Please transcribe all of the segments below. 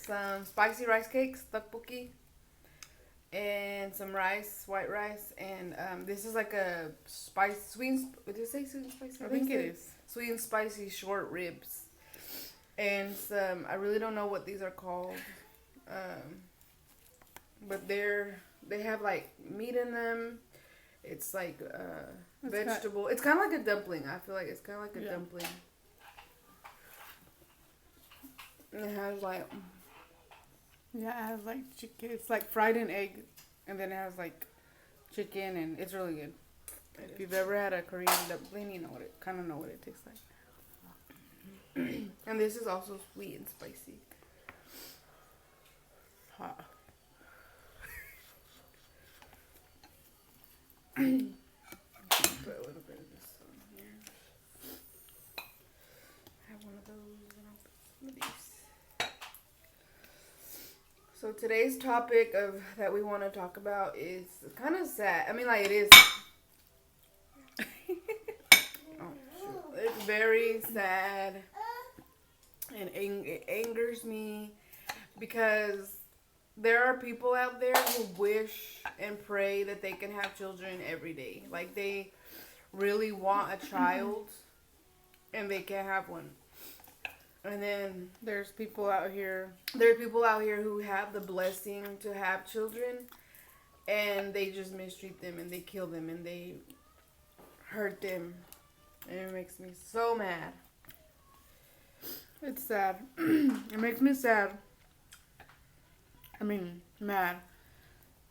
some spicy rice cakes, tteokbokki, and some rice, white rice, and this is like a did it say sweet and spicy? I think it is. Sweet and spicy short ribs. And some, I really don't know what these are called. But they have like meat in them. It's like vegetable. It's kind of like a dumpling. I feel like it's kind of like a dumpling. It has like... Yeah, it has like chicken. It's like fried in egg. And then it has like chicken, and it's really good. If you've ever had a Korean dumpling, you know what it kind of know what it tastes like. And this is also sweet and spicy. Hot. Put a little bit of this on here. Have one of those, and I'll put some of these. So today's topic that we want to talk about is kind of sad. I mean, like, it is. It's very sad, and it angers me because there are people out there who wish and pray that they can have children every day. Like, they really want a child, and they can't have one. And then there's people out here who have the blessing to have children, and they just mistreat them, and they kill them, and they hurt them. And it makes me so mad. It's sad. It makes me sad. I mean, mad.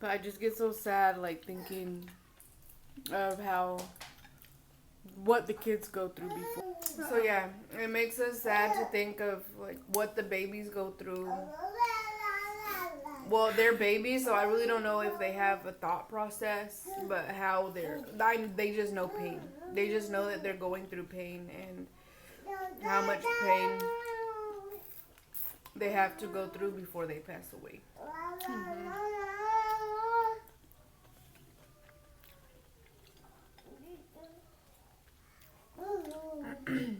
But I just get so sad, like, thinking of what the kids go through before. So, yeah, it makes us sad to think of, like, what the babies go through. Well, they're babies, so I really don't know if they have a thought process, but how they just know pain. They just know that they're going through pain, and how much pain they have to go through before they pass away. Mm-hmm.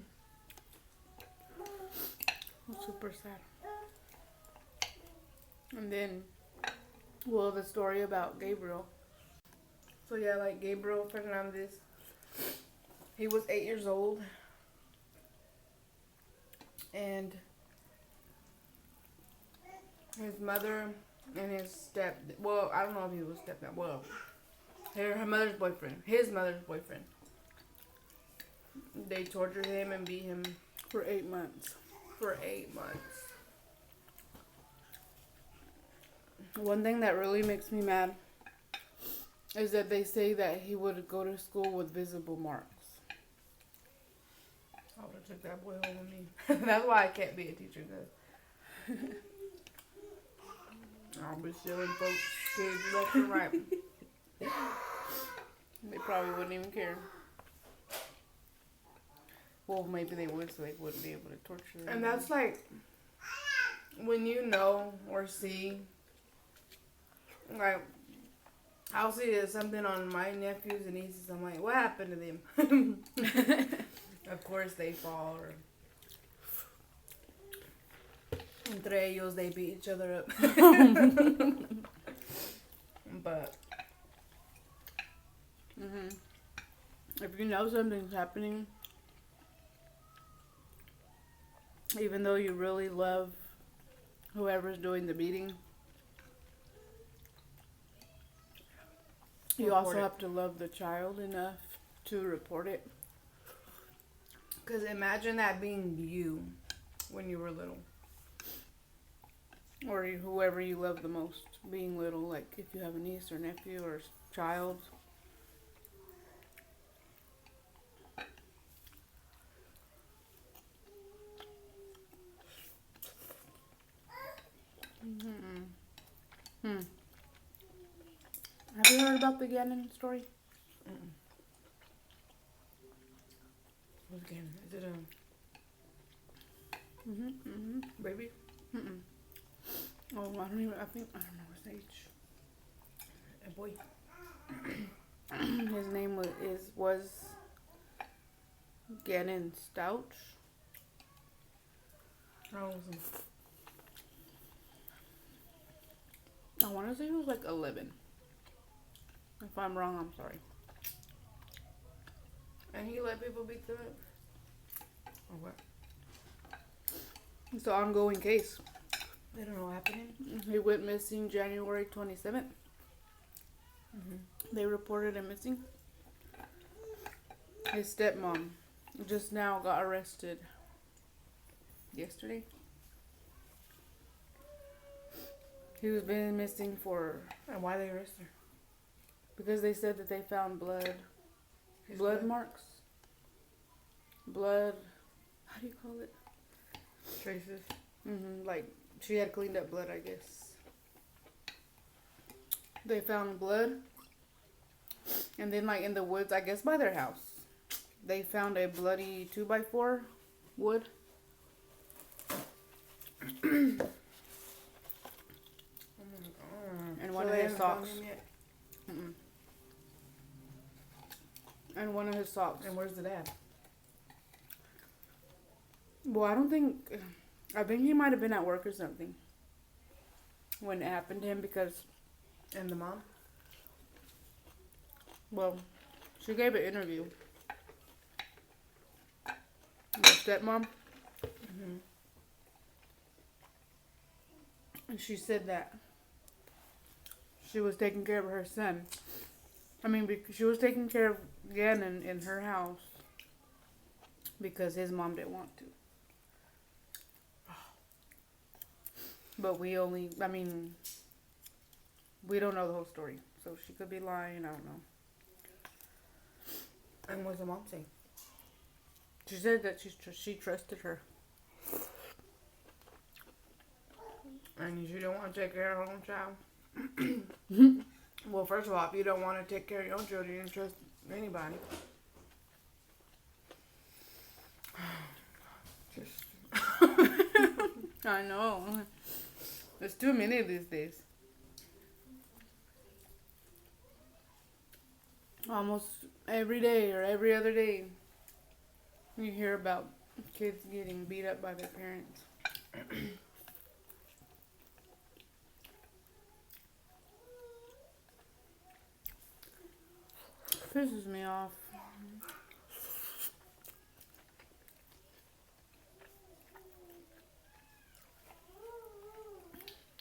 Super sad. And then, well, the story about Gabriel. So yeah, like Gabriel Fernandez, he was 8 years old, and his mother and his I don't know if he was stepdad, her mother's boyfriend, his mother's boyfriend, they tortured him and beat him for 8 months. One thing that really makes me mad is that they say that he would go to school with visible marks. I would have took that boy home with me. That's why I can't be a teacher, because I'll be stealing folks' kids left and right. They probably wouldn't even care. Well, maybe they would, so they wouldn't be able to torture them. And that's like, when you know or see, like, I'll see something on my nephews and nieces, I'm like, what happened to them? Of course they fall, or entre ellos they beat each other up. But if you know something's happening, even though you really love whoever's doing the beating, you also have to love the child enough to report it. Because imagine that being you when you were little. Or whoever you love the most being little, like if you have a niece or nephew or child. Have you heard about the Gannon story? What's Gannon? Is it a baby? Oh, I don't know his age. A boy. His name was Gannon Stouch. How old was he? I want to say he was like 11. If I'm wrong, I'm sorry. And he let people beat them up? Or what? It's an ongoing case. They don't know what happened to him? He went missing January 27th. Mm-hmm. They reported him missing. His stepmom just now got arrested yesterday. He was been missing for... And why they arrested her? Because they said that they found blood. His Blood marks. Blood... How do you call it? Traces. Like, she had cleaned up blood, I guess. They found blood. And then, like, in the woods, I guess by their house, they found a bloody 2x4 wood. And one of his socks. And one of his socks. And where's the dad? Well, I think he might have been at work or something when it happened to him because... And the mom? Well, she gave an interview. The stepmom. Mm-hmm. And she said that she was taking care of her son. I mean, she was taking care of Gannon in her house because his mom didn't want to. But we don't know the whole story. So she could be lying, I don't know. And what's the mom say? She said that she trusted her. And you don't want to take care of her own child? Well, first of all, if you don't want to take care of your own children, you don't trust anybody. I know. There's too many these days. Almost every day or every other day, you hear about kids getting beat up by their parents. Pisses me off.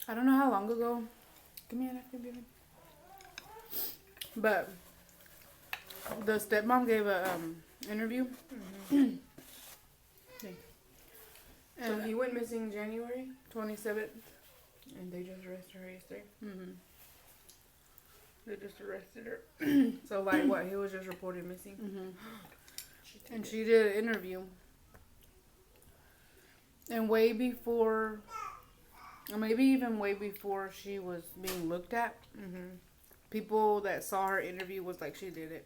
I don't know how long ago. Give me a napkin, baby. But the stepmom gave a interview. Mm-hmm. So he went missing January 27th. And they just arrested her yesterday? Mm-hmm. They just arrested her. So like what? He was just reported missing? Mm-hmm. And she did an interview. And way before, or maybe even way before she was being looked at, people that saw her interview was like she did it.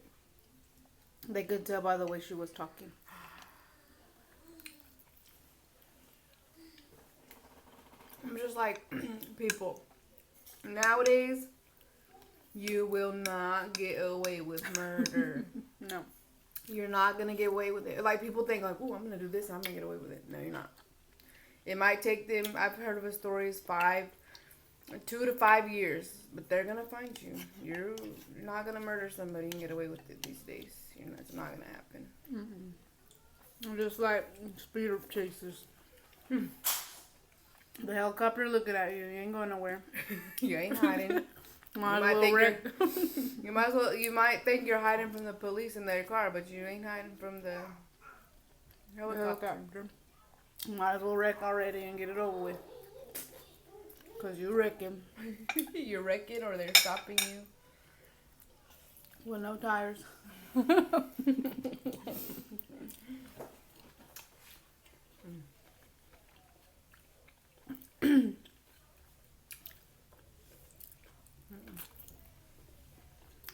They could tell by the way she was talking. I'm just like, people, nowadays, you will not get away with murder. No. You're not going to get away with it. Like, people think, like, oh, I'm going to do this and I'm going to get away with it. No, you're not. It might take them, I've heard of a stories, 2 to 5 years. But they're going to find you. You're not going to murder somebody and get away with it these days. It's not going to happen. I'm just like speed chasers. The helicopter looking at you. You ain't going nowhere. You ain't hiding. You might think you're hiding from the police in their car, but you ain't hiding from the helicopter. Might as well wreck already and get it over with. Cause you wrecking. You're wrecking, or they're stopping you with no tires.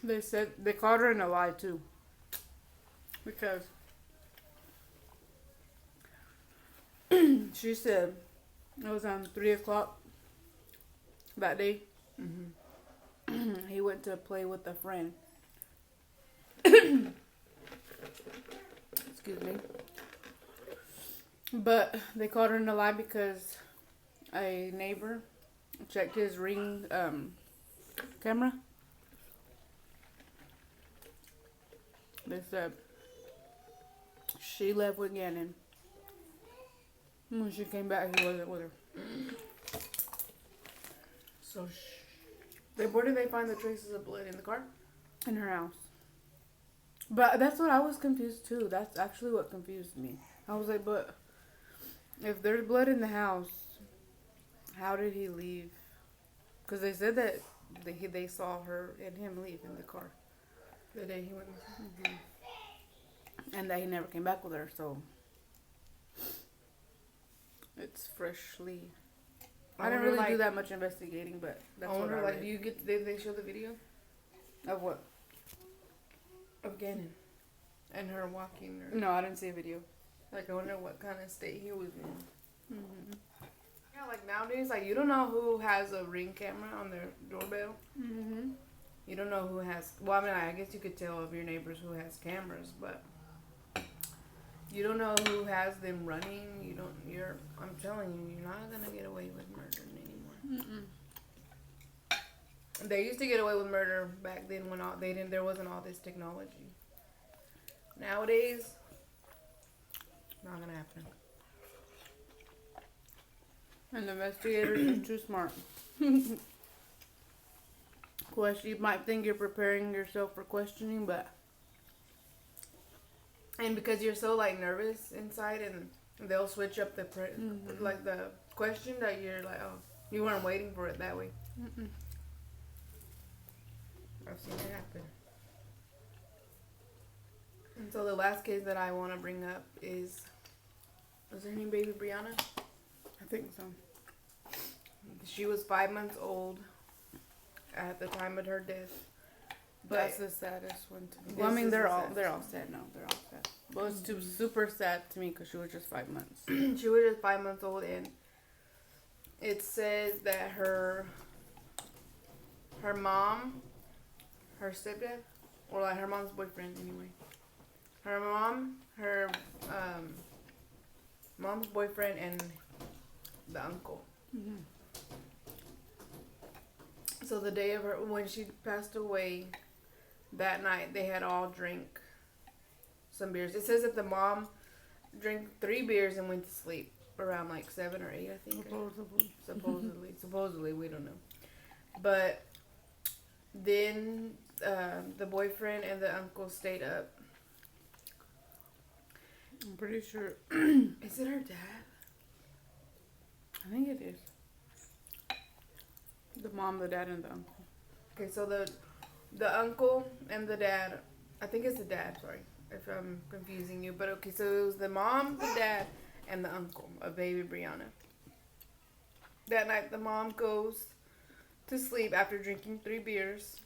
They said they caught her in a lie too, because she said it was on 3 o'clock that day. He went to play with a friend. Excuse me. But they caught her in a lie because a neighbor checked his Ring camera. They said she left with Gannon. When she came back, he wasn't with her. So, where did they find the traces of blood in the car? In her house. But that's what I was confused too. That's actually what confused me. I was like, but if there's blood in the house, how did he leave? Because they said that they saw her and him leave in the car The day he went missing. and that he never came back with her. So it's freshly. I didn't really do that much investigating, but that's I wonder, what I read. do you get? Did they show the video Of what? of Gannon and her walking? Or, No, I didn't see a video. like, I wonder what kind of state he was in. Mm-hmm. Yeah, like nowadays, like you don't know who has a Ring camera on their doorbell. Mm-hmm. You don't know who has. Well, I mean, I guess you could tell of your neighbors who has cameras, but you don't know who has them running. You don't. I'm telling you, you're not gonna get away with murder anymore. Mm-mm. They used to get away with murder back then when there wasn't all this technology. Nowadays, not gonna happen. And the investigators are too smart. You might think you're preparing yourself for questioning, but And because you're so like nervous inside, and they'll switch up the like the question that you're like, oh, you weren't waiting for it that way. mm-mm. I've seen it happen. And so the last case that I want to bring up is her name Baby Brianna? I think so. She was 5 months old at the time of her death. But That's the saddest one to me. This Well, I mean, is they're the all saddest sad. No, they're all sad. Well, it's super sad to me because she was just 5 months. she was just 5 months old, and it says that her mom, her stepdad, or like her mom's boyfriend anyway. Her mom, her mom's boyfriend, and the uncle. Mm-hmm. So the day of when she passed away, that night they had all drank some beers. It says that the mom drank 3 beers and went to sleep around like 7 or 8, I think. Supposedly, we don't know. But then the boyfriend and the uncle stayed up. I'm pretty sure. Is it her dad? I think it is. The mom, the dad, and the uncle. Okay, so the uncle and the dad, I think it's the dad, sorry if I'm confusing you, but okay, so it was the mom, the dad, and the uncle of Baby Brianna. That night, the mom goes to sleep after drinking 3 beers.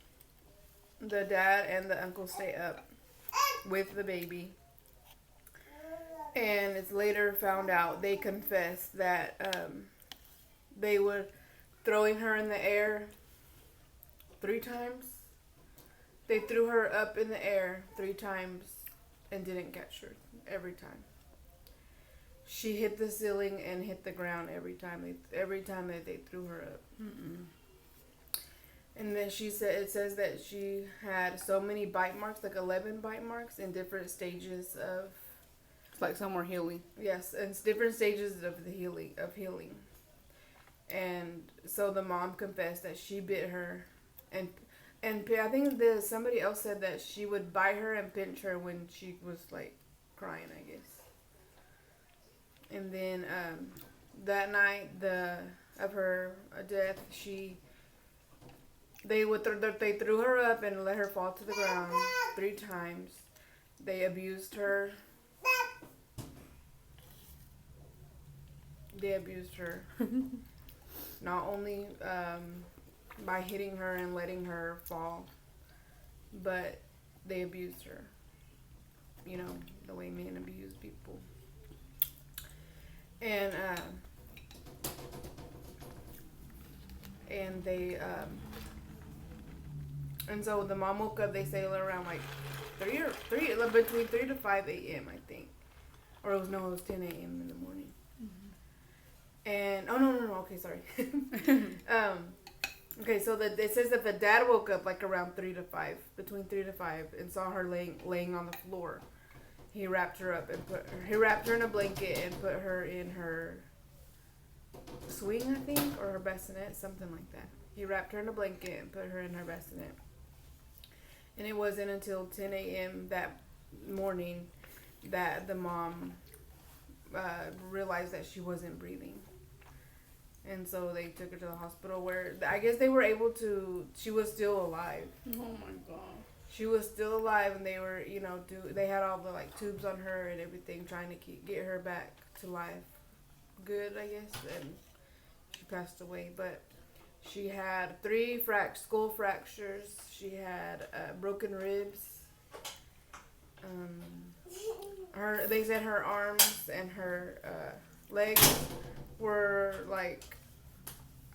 The dad and the uncle stay up with the baby. And it's later found out, they confessed that they were throwing her in the air 3 times. They threw her up in the air 3 times and didn't catch her every time. She hit the ceiling and hit the ground every time that they threw her up. Mm-mm. And then it says that she had so many bite marks, like 11 bite marks in different stages of. It's like somewhere healing. Yes, and it's different stages of the healing. And so the mom confessed that she bit her, and I think somebody else said that she would bite her and pinch her when she was like crying, I guess. And then that night of her death, they threw her up and let her fall to the ground 3 times. They abused her. Not only by hitting her and letting her fall, but they abused her. You know, the way men abuse people. And they and so the mom woke up, they say around like between 3 to 5 a.m. I think. Or it was 10 a.m. in the morning. And no. Okay, sorry. Okay, so it says that the dad woke up like around 3 to 5, between 3 to 5, and saw her laying on the floor. He wrapped her up and he wrapped her in a blanket and put her in her swing, I think, or her bassinet, something like that. He wrapped her in a blanket and put her in her bassinet. And it wasn't until 10 a.m. that morning that the mom realized that she wasn't breathing. And so they took her to the hospital where I guess they were able to, she was still alive. Oh my god. She was still alive, and they were, they had all the like tubes on her and everything, trying to get her back to life. Good, I guess. And she passed away, but she had 3 skull fractures. She had broken ribs. They said her arms and her legs were like,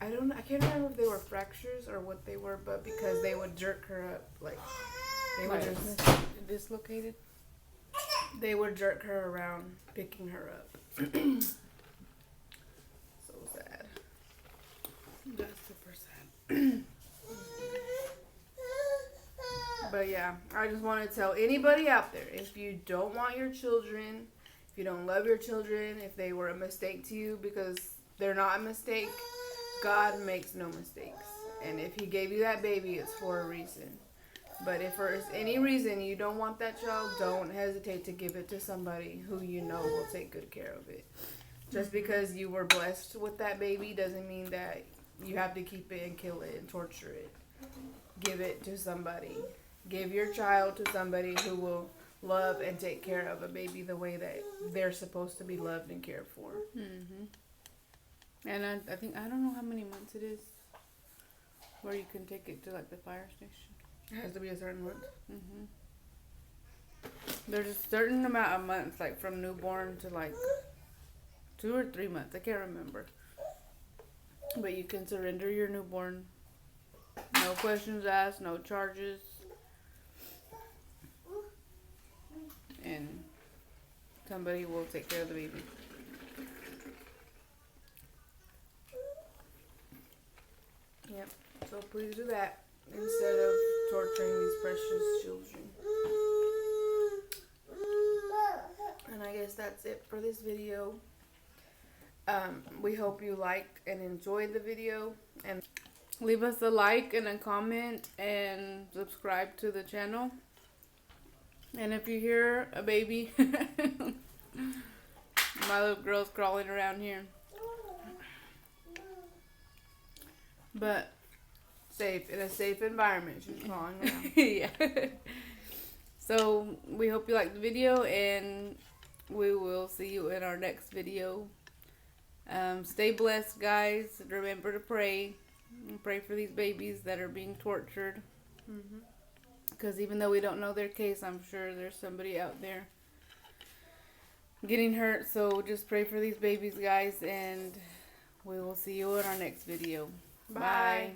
I can't remember if they were fractures or what they were, but because they would jerk her up, like they would just dislocated. They would jerk her around, picking her up. So sad. That's super sad. But yeah, I just want to tell anybody out there, if you don't want your children, if you don't love your children, if they were a mistake to you, because they're not a mistake, God makes no mistakes. And if he gave you that baby, it's for a reason. But if for any reason you don't want that child, don't hesitate to give it to somebody who you know will take good care of it. Just because you were blessed with that baby doesn't mean that you have to keep it and kill it and torture it. Give it to somebody. Give your child to somebody who will love and take care of a baby the way that they're supposed to be loved and cared for. Mm-hmm. And I think, I don't know how many months it is where you can take it to like the fire station. It has to be a certain month. Mm-hmm. There's a certain amount of months, like from newborn to like 2 or 3 months. I can't remember. But you can surrender your newborn. No questions asked, no charges. And somebody will take care of the baby. Yep. So please do that instead of torturing these precious children. And I guess that's it for this video. We hope you liked and enjoyed the video, and Leave us a like and a comment and subscribe to the channel. And if you hear a baby, my little girl's crawling around here. But safe, in a safe environment. She's crawling around. yeah. So we hope you liked the video, and we will see you in our next video. Stay blessed, guys. Remember to pray. And pray for these babies that are being tortured. Because even though we don't know their case, I'm sure there's somebody out there getting hurt. So just pray for these babies, guys, and we will see you in our next video. Bye. Bye.